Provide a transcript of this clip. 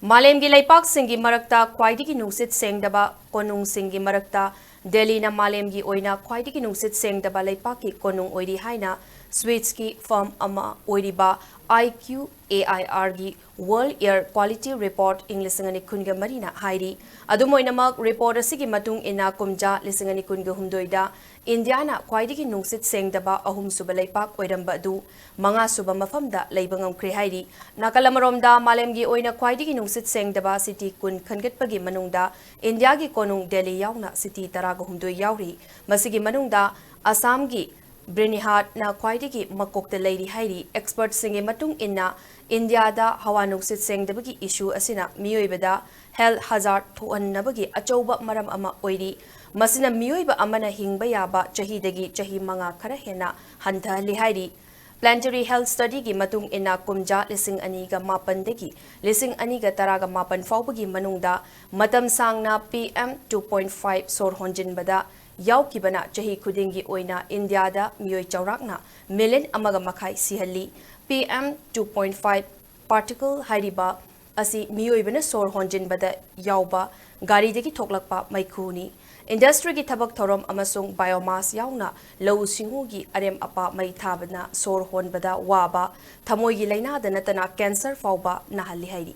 Malemgi Laipak Singi Marakta Kwaidiki Nungshit Sengdaba Konung Singi Marakta Delhi na Malemgi Oina Kwaidiki Nungshit Sengdaba Laipaki Konung Oiri Haina Switski Firm Ama Oiriba IQAIR gi World Air Quality Report Inglisingani Kunga Marina Hairi Adumoinamak report asigi matung ina kumja lisingani kunga humdoida Indiana Kwaidiki Nungshit Sengdaba Ahum Suba Laipak Oiramba du Manga Suba Mafamda Laibangam Kri Hairi Nakalamaromda Malemgi Oina Kwaidiki Nungshit Sengdaba City Kun Kangetpagi Manungda India gi Konung Delhi Yaona City Taraga Humdoi Yaori Masigi Manungda Assam gi Brinihat na Kwaidiki Makokta Lady Hairi expert singi matung inna India da Hawa Nungshit Sengdabagi issue asina Mioibada health hazard thoannabagi achouba maram ama oiri masina mioiba amana hingba yaba chahidagi chahi manga khara hena hanthali hairi planetary health study gi matung ina kumja lising ani ga mapan degi lising ani ga taraga mapan faubagi manungda matam sangna PM 2.5 sor honjin bada yaukibana chahi khudingi oina India da mioi chaurakna million amaga makhai sihalli PM 2.5 particle hairiba asi miyoibana sor honjin bada yauba gari degi thoklakpa maikuni industry gi thabak thorom amasung biomass yauna low singu gi arem apa mai thabana sor hon bada waba thamoi gi laina da natana cancer fauba nahali hairi